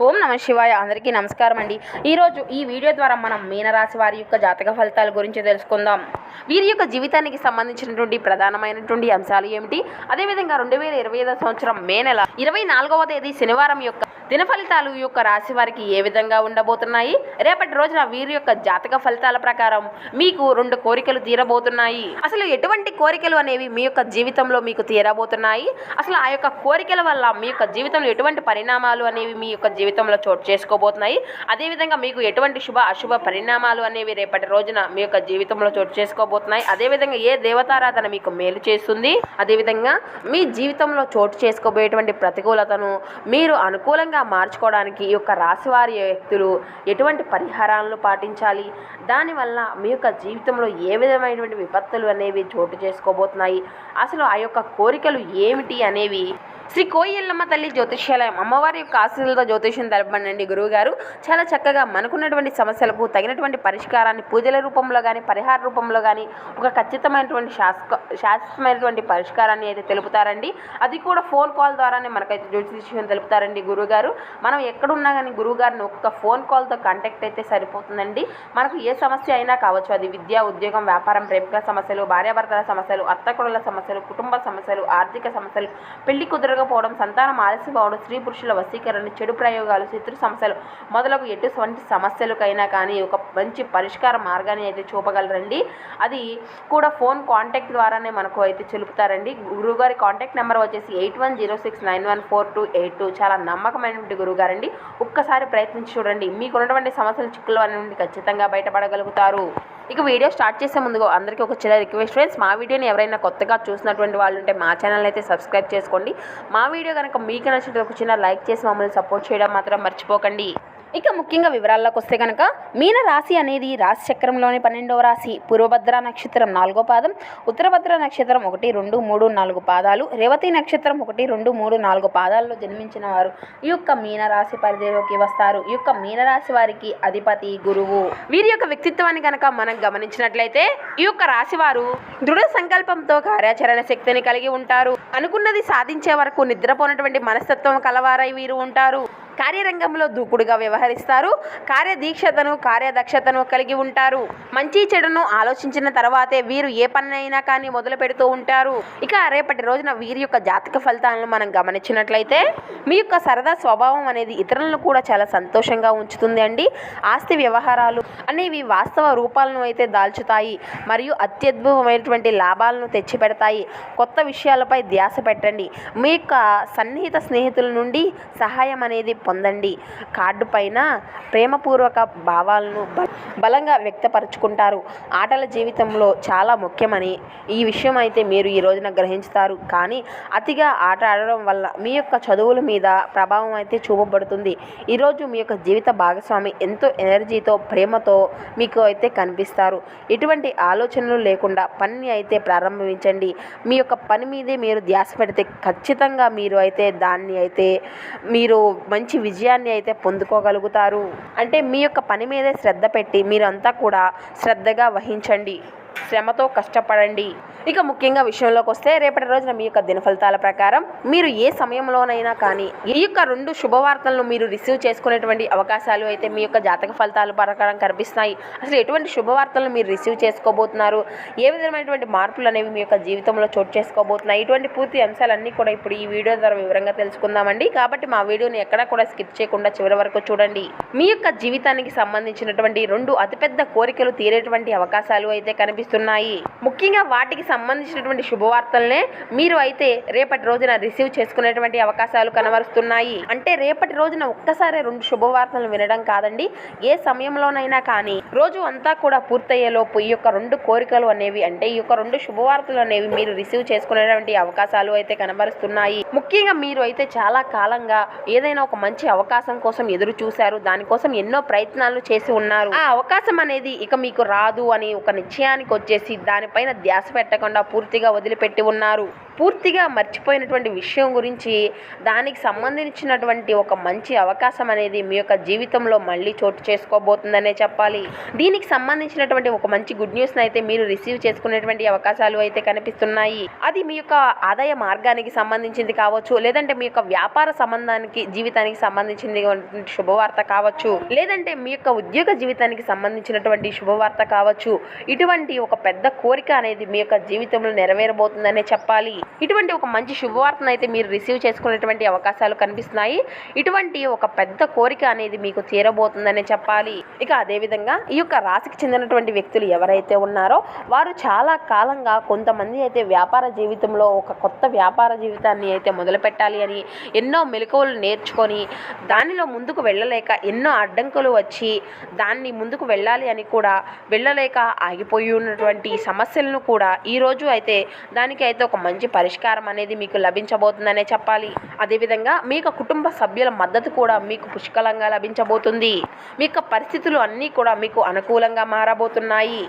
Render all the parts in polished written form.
ఓం నమ శివాయ. అందరికీ నమస్కారం అండి. ఈరోజు ఈ వీడియో ద్వారా మనం మీనరాశి వారి యొక్క జాతక ఫలితాల గురించి తెలుసుకుందాం. వీరి యొక్క జీవితానికి సంబంధించినటువంటి ప్రధానమైనటువంటి అంశాలు ఏమిటి, అదేవిధంగా 2025 సంవత్సరం మే నెల 24వ తేదీ శనివారం యొక్క దిన ఫలితాలు ఈ యొక్క రాశి వారికి ఏ విధంగా ఉండబోతున్నాయి, రేపటి రోజున వీరి యొక్క జాతక ఫలితాల ప్రకారం మీకు 2 కోరికలు తీరబోతున్నాయి. అసలు ఎటువంటి కోరికలు అనేవి మీ యొక్క జీవితంలో మీకు తీరబోతున్నాయి, అసలు ఆ యొక్క కోరికల వల్ల మీ యొక్క జీవితంలో ఎటువంటి పరిణామాలు అనేవి మీ యొక్క జీవితంలో చోటు చేసుకోబోతున్నాయి, అదేవిధంగా మీకు ఎటువంటి శుభ అశుభ పరిణామాలు అనేవి రేపటి రోజున మీ యొక్క జీవితంలో చోటు చేసుకోబోతున్నాయి, అదేవిధంగా ఏ దేవతారాధన మీకు మేలు చేస్తుంది, అదేవిధంగా మీ జీవితంలో చోటు చేసుకోబోయేటువంటి ప్రతికూలతను మీరు అనుకూలంగా మార్చుకోవడానికి ఈ యొక్క రాశివారి వ్యక్తులు ఎటువంటి పరిహారాలను పాటించాలి, దానివల్ల మీ యొక్క జీవితంలో ఏ విధమైనటువంటి విపత్తులు అనేవి చోటు చేసుకోబోతున్నాయి, అసలు ఆ యొక్క కోరికలు ఏమిటి అనేవి శ్రీ కోయిలమ్మ తల్లి జ్యోతిష్యాలయం అమ్మవారి యొక్క ఆశీస్సులతో జ్యోతిష్యం తెలపండి. గురువుగారు చాలా చక్కగా మనకున్నటువంటి సమస్యలకు తగినటువంటి పరిష్కారాన్ని పూజల రూపంలో కానీ పరిహార రూపంలో కానీ ఒక ఖచ్చితమైనటువంటి శాశ్వతమైనటువంటి పరిష్కారాన్ని అయితే తెలుపుతారండి. అది కూడా ఫోన్ కాల్ ద్వారానే మనకైతే జ్యోతిష్యం తెలుపుతారండి గురువుగారు. మనం ఎక్కడున్నా కానీ గురువుగారిని ఒక్క ఫోన్ కాల్తో కాంటాక్ట్ అయితే సరిపోతుందండి. మనకు ఏ సమస్య అయినా కావచ్చు, అది విద్య, ఉద్యోగం, వ్యాపారం, ప్రేమికుల సమస్యలు, భార్యాభర్తల సమస్యలు, అత్తకొడల సమస్యలు, కుటుంబ సమస్యలు, ఆర్థిక సమస్యలు, పెళ్లి కుదరకపోవడం, సంతానం ఆలస్యం అవడం, స్త్రీ పురుషుల వశీకరణ, చెడు ప్రయోగాలు, శత్రు సమస్యలు మొదలగు ఎటువంటి సమస్యలకైనా కానీ ఒక మంచి పరిష్కార మార్గాన్ని అయితే చూపగలరండి. అది కూడా ఫోన్ కాంటాక్ట్ ద్వారానే మనకు అయితే తెలుపుతారండి. గురువుగారి కాంటాక్ట్ నెంబర్ వచ్చేసి 8106914282. చాలా నమ్మకమైనటువంటి గురువుగారండి. ఒక్కసారి ప్రయత్నించి చూడండి, మీకు ఉన్నటువంటి సమస్యల చిక్కుల నుండి ఖచ్చితంగా బయటపడగలుగుతారు. ఇక వీడియో స్టార్ట్ చేసే ముందుగా అందరికీ ఒక చిన్న రిక్వెస్ట్ ఫ్రెండ్స్, మా వీడియోని ఎవరైనా కొత్తగా చూసినటువంటి వాళ్ళు ఉంటే మా ఛానల్ అయితే సబ్స్క్రైబ్ చేసుకోండి. మా వీడియో కనుక మీకు నచ్చితే ఒక చిన్న లైక్ చేసి మమ్మల్ని సపోర్ట్ చేయడం మాత్రం మర్చిపోకండి. ఇక ముఖ్యంగా వివరాల్లోకి వస్తే కనుక మీన రాశి అనేది రాశి చక్రంలోని 12వ రాశి. పూర్వభద్ర నక్షత్రం 4వ పాదం, ఉత్తరభద్ర నక్షత్రం 1, 2, 3, 4 పాదాలు, రేవతి నక్షత్రం 1, 2, 3, 4 పాదాల్లో జన్మించిన వారు ఈ యొక్క మీన రాశి పరిధిలోకి వస్తారు. ఈ యొక్క మీన రాశి వారికి అధిపతి గురువు. వీరి యొక్క వ్యక్తిత్వాన్ని కనుక మనం గమనించినట్లయితే ఈ యొక్క రాశి వారు దృఢ సంకల్పంతో కార్యాచరణ శక్తిని కలిగి ఉంటారు. అనుకున్నది సాధించే వరకు నిద్రపోనటువంటి మనస్తత్వం కలవారై వీరు ఉంటారు. కార్యరంగంలో దూకుడుగా వ్యవహరిస్తారు. కార్యదీక్షతను, కార్యదక్షతను కలిగి ఉంటారు. మంచి చెడును ఆలోచించిన తర్వాతే వీరు ఏ పనైనా కానీ మొదలు పెడుతూ ఉంటారు. ఇక రేపటి రోజున వీరి యొక్క జాతక ఫలితాలను మనం గమనించినట్లయితే మీ యొక్క సరదా స్వభావం అనేది ఇతరులను కూడా చాలా సంతోషంగా ఉంచుతుంది అండి. ఆస్తి వ్యవహారాలు అనేవి వాస్తవ రూపాలను అయితే దాల్చుతాయి మరియు అత్యద్భుతమైనటువంటి లాభాలను తెచ్చిపెడతాయి. కొత్త విషయాలపై ధ్యాస పెట్టండి. మీ యొక్క సన్నిహిత స్నేహితుల నుండి సహాయం అనేది పొందండి. కార్డు పైన ప్రేమపూర్వక భావాలను బలంగా వ్యక్తపరుచుకుంటారు. ఆటల జీవితంలో చాలా ముఖ్యమని ఈ విషయం అయితే మీరు ఈ రోజున గ్రహించుతారు. కానీ అతిగా ఆట ఆడడం వల్ల మీ యొక్క చదువుల మీద ప్రభావం అయితే చూపబడుతుంది. ఈరోజు మీ యొక్క జీవిత భాగస్వామి ఎంతో ఎనర్జీతో, ప్రేమతో మీకు అయితే కనిపిస్తారు. ఎటువంటి ఆలోచనలు లేకుండా పనిని అయితే ప్రారంభించండి. మీ యొక్క పని మీదే మీరు ధ్యాస పెడితే ఖచ్చితంగా మీరు అయితే దాన్ని అయితే మీరు మంచి విజయాన్ని అయితే పొందుకోగలుగుతారు. అంటే మీ యొక్క పని మీదే శ్రద్ధ పెట్టి మీరంతా కూడా శ్రద్ధగా వహించండి, శ్రమతో కష్టపడండి. ఇక ముఖ్యంగా విషయంలోకి వస్తే రేపటి రోజున మీ యొక్క దిన ఫలితాల ప్రకారం మీరు ఏ సమయంలోనైనా కానీ ఈ యొక్క 2 శుభవార్తలను మీరు రిసీవ్ చేసుకునేటువంటి అవకాశాలు అయితే మీ యొక్క జాతక ఫలితాల ప్రకారం కనిపిస్తున్నాయి. అసలు ఎటువంటి శుభవార్తలను మీరు రిసీవ్ చేసుకోబోతున్నారు, ఏ విధమైనటువంటి మార్పులు అనేవి మీ యొక్క జీవితంలో చోటు చేసుకోబోతున్నాయి, ఇటువంటి పూర్తి అంశాలన్నీ కూడా ఇప్పుడు ఈ వీడియో ద్వారా వివరంగా తెలుసుకుందామండి. కాబట్టి మా వీడియోని ఎక్కడా కూడా స్కిప్ చేయకుండా చివరి వరకు చూడండి. మీ యొక్క జీవితానికి సంబంధించినటువంటి 2 అతిపెద్ద కోరికలు తీరేటువంటి అవకాశాలు అయితే కనిపిస్తున్నాయి. ముఖ్యంగా వాటికి సంబంధించినటువంటి శుభవార్తలనే మీరు అయితే రేపటి రోజున రిసీవ్ చేసుకునేటువంటి అవకాశాలు కనబరుస్తున్నాయి. అంటే రేపటి రోజున ఒక్కసారి 2 శుభవార్తలను వినడం కాదండి, ఏ సమయంలోనైనా కానీ రోజు అంతా కూడా పూర్తయ్యేలోపు ఈ యొక్క 2 కోరికలు అనేవి, అంటే ఈ యొక్క 2 శుభవార్తలు అనేవి మీరు రిసీవ్ చేసుకునేటువంటి అవకాశాలు అయితే కనబరుస్తున్నాయి. ముఖ్యంగా మీరు అయితే చాలా కాలంగా ఏదైనా ఒక మంచి అవకాశం కోసం ఎదురు చూశారు, దానికోసం ఎన్నో ప్రయత్నాలు చేసి ఉన్నారు. ఆ అవకాశం అనేది ఇక మీకు రాదు అని ఒక నిశ్చయానికి వచ్చేసి దానిపైన ధ్యాస పెట్టకుండా పూర్తిగా వదిలిపెట్టి ఉన్నారు. పూర్తిగా మర్చిపోయినటువంటి విషయం గురించి దానికి సంబంధించినటువంటి ఒక మంచి అవకాశం అనేది మీ యొక్క జీవితంలో మళ్ళీ చోటు చేసుకోబోతుందనే చెప్పాలి. దీనికి సంబంధించినటువంటి ఒక మంచి గుడ్ న్యూస్ని అయితే మీరు రిసీవ్ చేసుకునేటువంటి అవకాశాలు అయితే కనిపిస్తున్నాయి. అది మీ యొక్క ఆదాయ మార్గానికి సంబంధించింది కావచ్చు, లేదంటే మీ యొక్క వ్యాపార సంబంధానికి జీవితానికి సంబంధించింది శుభవార్త కావచ్చు, లేదంటే మీ యొక్క ఉద్యోగ జీవితానికి సంబంధించినటువంటి శుభవార్త కావచ్చు. ఇటువంటి ఒక పెద్ద కోరిక అనేది మీ యొక్క జీవితంలో నెరవేరబోతుందనే చెప్పాలి. ఇటువంటి ఒక మంచి శుభవార్తను అయితే మీరు రిసీవ్ చేసుకునేటువంటి అవకాశాలు కనిపిస్తున్నాయి. ఇటువంటి ఒక పెద్ద కోరిక అనేది మీకు తీరబోతుందనే చెప్పాలి. ఇక అదేవిధంగా ఈ యొక్క రాశికి చెందినటువంటి వ్యక్తులు ఎవరైతే ఉన్నారో వారు చాలా కాలంగా కొంతమంది అయితే వ్యాపార జీవితంలో ఒక కొత్త వ్యాపార జీవితాన్ని అయితే మొదలు పెట్టాలి అని ఎన్నో మెలకువలు నేర్చుకొని దానిలో ముందుకు వెళ్ళలేక ఎన్నో అడ్డంకులు వచ్చి దాన్ని ముందుకు వెళ్ళాలి అని కూడా వెళ్ళలేక ఆగిపోయి ఉన్నటువంటి సమస్యలను కూడా ఈరోజు అయితే దానికి అయితే ఒక మంచి పరిష్కారం అనేది మీకు లభించబోతుందనే చెప్పాలి. అదేవిధంగా మీ యొక్క కుటుంబ సభ్యుల మద్దతు కూడా మీకు పుష్కలంగా లభించబోతుంది. మీ యొక్క పరిస్థితులు అన్నీ కూడా మీకు అనుకూలంగా మారబోతున్నాయి.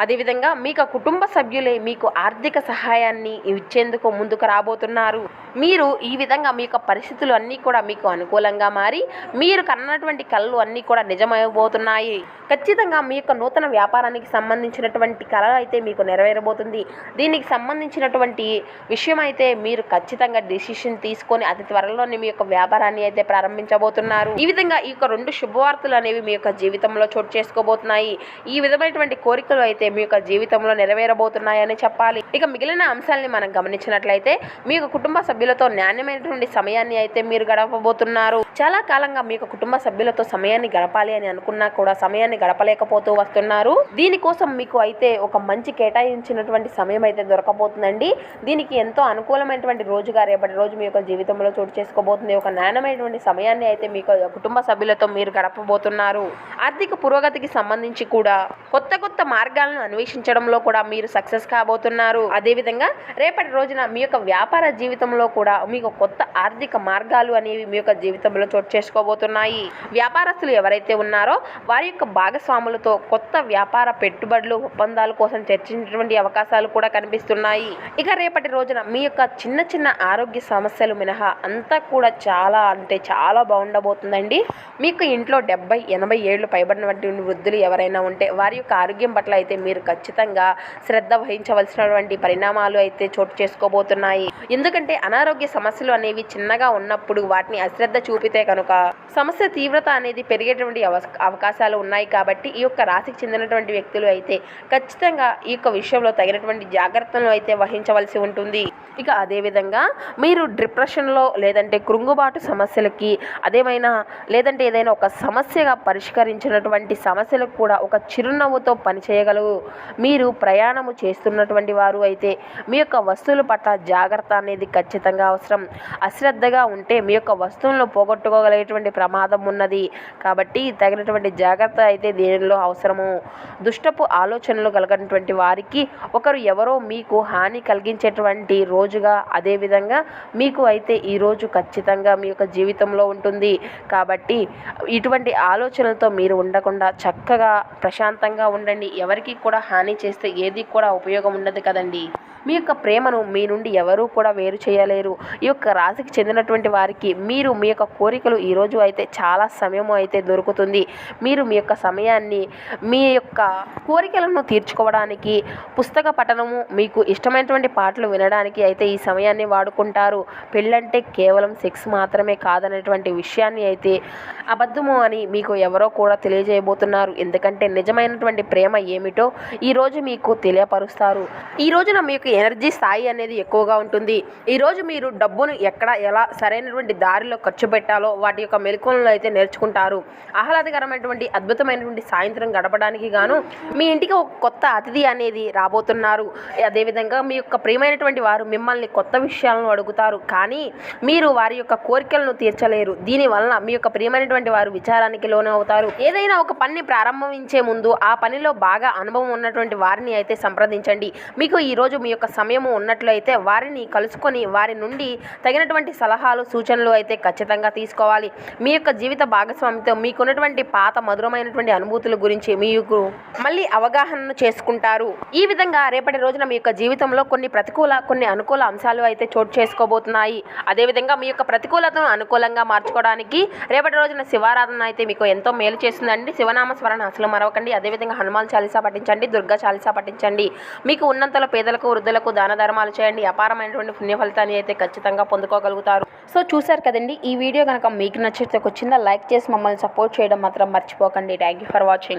అదేవిధంగా మీ యొక్క కుటుంబ సభ్యులే మీకు ఆర్థిక సహాయాన్ని ఇచ్చేందుకు ముందుకు రాబోతున్నారు. మీరు ఈ విధంగా మీ యొక్క పరిస్థితులు అన్నీ కూడా మీకు అనుకూలంగా మారి మీరు కన్నటువంటి కళలు అన్నీ కూడా నిజమైపోతున్నాయి. ఖచ్చితంగా మీ యొక్క నూతన వ్యాపారానికి సంబంధించినటువంటి కళ అయితే మీకు నెరవేరబోతుంది. దీనికి సంబంధించినటువంటి విషయం అయితే మీరు ఖచ్చితంగా డిసిషన్ తీసుకొని అతి త్వరలోనే మీ యొక్క వ్యాపారాన్ని అయితే ప్రారంభించబోతున్నారు. ఈ విధంగా ఈ యొక్క 2 శుభవార్తలు అనేవి మీ యొక్క జీవితంలో చోటు చేసుకోబోతున్నాయి. ఈ విధమైనటువంటి కోరికలు అయితే మీ యొక్క జీవితంలో నెరవేరబోతున్నాయని చెప్పాలి. ఇక మిగిలిన అంశాలని మనం గమనించినట్లయితే మీ యొక్క కుటుంబ సభ్యులతో నాణ్యమైనటువంటి సమయాన్ని అయితే మీరు గడపబోతున్నారు. చాలా కాలంగా మీ యొక్క కుటుంబ సభ్యులతో సమయాన్ని గడపాలి అని అనుకున్నా కూడా సమయాన్ని గడపలేకపోతూ వస్తున్నారు. దీనికోసం మీకు అయితే ఒక మంచి కేటాయించినటువంటి సమయం అయితే దొరకబోతుందండి. దీనికి ఎంతో అనుకూలమైనటువంటి రోజుగా రేపటి రోజు మీ యొక్క జీవితంలో చోటు చేసుకోబోతుంది. ఒక నాణ్యమైనటువంటి సమయాన్ని అయితే మీ కుటుంబ సభ్యులతో మీరు గడపబోతున్నారు. ఆర్థిక పురోగతికి సంబంధించి కూడా కొత్త మార్గాలను అన్వేషించడంలో కూడా మీరు సక్సెస్ కాబోతున్నారు. అదేవిధంగా రేపటి రోజున మీ యొక్క వ్యాపార జీవితంలో కూడా మీకు కొత్త ఆర్థిక మార్గాలు అనేవి మీ యొక్క జీవితంలో చోటు చేసుకోబోతున్నాయి. వ్యాపారస్తులు ఎవరైతే ఉన్నారో వారి యొక్క భాగస్వాములతో కొత్త వ్యాపార పెట్టుబడులు ఒప్పందాల కోసం చర్చించేటువంటి అవకాశాలు కూడా కనిపిస్తున్నాయి. ఇక రేపటి రోజున మీ యొక్క చిన్న ఆరోగ్య సమస్యలు మినహా అంతా కూడా చాలా అంటే చాలా బాగుండబోతుందండి. మీకు ఇంట్లో 70-80 ఏళ్ళు పైబడినటువంటి వృద్ధులు ఎవరైనా ఉంటే వారి యొక్క ఆరోగ్యం పట్ల అయితే మీరు ఖచ్చితంగా శ్రద్ధ వహించవలసినటువంటి పరిణామాలు అయితే చోటు చేసుకోబోతున్నాయి. ఎందుకంటే అనారోగ్య సమస్యలు అనేవి చిన్నగా ఉన్నప్పుడు వాటిని అశ్రద్ధ చూపితే కనుక సమస్య తీవ్రత అనేది పెరిగేటువంటి అవకాశాలు ఉన్నాయి. కాబట్టి ఈ యొక్క రాశికి చెందినటువంటి వ్యక్తులు అయితే ఖచ్చితంగా ఈ యొక్క విషయంలో తగినటువంటి జాగ్రత్తలు అయితే వహించవలసి ఉంటుంది. ఇక అదేవిధంగా మీరు డిప్రెషన్లో లేదంటే కృంగుబాటు సమస్యలకి లేదంటే ఏదైనా ఒక సమస్యగా పరిష్కరించినటువంటి సమస్యలకు కూడా ఒక చిరునవ్వుతో పనిచేయగలరు. మీరు ప్రయాణము చేస్తున్నటువంటి వారు అయితే మీ యొక్క వస్తువుల పట్ల జాగ్రత్త అనేది ఖచ్చితంగా అవసరం. అశ్రద్ధగా ఉంటే మీ యొక్క వస్తువులను పోగొట్టుకోగలిగేటువంటి ప్రమాదం ఉన్నది. కాబట్టి తగినటువంటి జాగ్రత్త అయితే దీనిలో అవసరము. దుష్టపు ఆలోచనలు కలిగినటువంటి వారికి ఒకరు ఎవరో మీకు హాని కలిగించేటువంటి రోజుగా అదేవిధంగా మీకు అయితే ఈరోజు ఖచ్చితంగా మీ యొక్క జీవితంలో ఉంటుంది. కాబట్టి ఇటువంటి ఆలోచనలతో మీరు ఉండకుండా చక్కగా ప్రశాంతంగా ఉండండి. ఎవరికి కూడా హాని చేస్తే ఏది కూడా ఉపయోగం ఉండదు కదండి. మీ యొక్క ప్రేమను మీ నుండి ఎవరూ కూడా వేరు చేయలేరు. ఈ యొక్క రాశికి చెందినటువంటి వారికి మీరు మీ యొక్క కోరికలు ఈరోజు అయితే చాలా సమయం అయితే దొరుకుతుంది. మీరు మీ యొక్క సమయాన్ని మీ యొక్క కోరికలను తీర్చుకోవడానికి పుస్తక పఠనము మీకు ఇష్టమైనటువంటి పాటలు వినడానికి అయితే ఈ సమయాన్ని వాడుకుంటారు. పెళ్ళంటే కేవలం సెక్స్ మాత్రమే కాదనేటువంటి విషయాన్ని అయితే అబద్ధము అని మీకు ఎవరో కూడా తెలియజేయబోతున్నారు. ఎందుకంటే నిజమైనటువంటి ప్రేమ ఏమిటో ఈరోజు మీకు తెలియపరుస్తారు. ఈ రోజున మీకు ఎనర్జీ స్థాయి అనేది ఎక్కువగా ఉంటుంది. ఈరోజు మీరు డబ్బును ఎక్కడ ఎలా సరైనటువంటి దారిలో ఖర్చు పెట్టాలో వాటి యొక్క మెలకువలను అయితే నేర్చుకుంటారు. ఆహ్లాదకరమైనటువంటి అద్భుతమైనటువంటి సాయంత్రం గడపడానికి గాను మీ ఇంటికి ఒక కొత్త అతిథి అనేది రాబోతున్నారు. అదేవిధంగా మీ యొక్క ప్రియమైనటువంటి వారు మిమ్మల్ని కొత్త విషయాలను అడుగుతారు. కానీ మీరు వారి యొక్క కోరికలను తీర్చలేరు. దీనివలన మీ యొక్క ప్రియమైనటువంటి ఉన్నటువంటి వారు విచారానికి లోను అవుతారు. ఏదైనా ఒక పని ప్రారంభించే ముందు ఆ పనిలో బాగా అనుభవం ఉన్నటువంటి వారిని అయితే సంప్రదించండి. మీకు ఈరోజు మీ యొక్క సమయము ఉన్నట్లయితే వారిని కలుసుకొని వారి నుండి తగినటువంటి సలహాలు సూచనలు అయితే ఖచ్చితంగా తీసుకోవాలి. మీ యొక్క జీవిత భాగస్వామితో మీకున్నటువంటి పాత మధురమైనటువంటి అనుభూతుల గురించి మీకు మళ్ళీ అవగాహనను చేసుకుంటారు. ఈ విధంగా రేపటి రోజున మీ యొక్క జీవితంలో కొన్ని ప్రతికూల కొన్ని అనుకూల అంశాలు అయితే చోటు చేసుకోబోతున్నాయి. అదేవిధంగా మీ యొక్క ప్రతికూలతను అనుకూలంగా మార్చుకోవడానికి రేపటి రోజున శివారాధన అయితే మీకు ఎంతో మేలు చేస్తుందండి. శివనామ స్మరణ అసలు మరవకండి. అదేవిధంగా హనుమాన్ చాలీసా పఠించండి, దుర్గా చాలీసా పఠించండి. మీకు ఉన్నంతలో పేదలకు వృద్ధులకు దాన ధర్మాలు చేయండి. అపారమైనటువంటి పుణ్య ఫలితాన్ని అయితే ఖచ్చితంగా పొందుకోగలుగుతారు. సో చూసారు కదండి, ఈ వీడియో కనుక మీకు నచ్చితే ఒక చిన్న లైక్ చేసి మమ్మల్ని సపోర్ట్ చేయడం మాత్రం మర్చిపోకండి. Thank you for watching.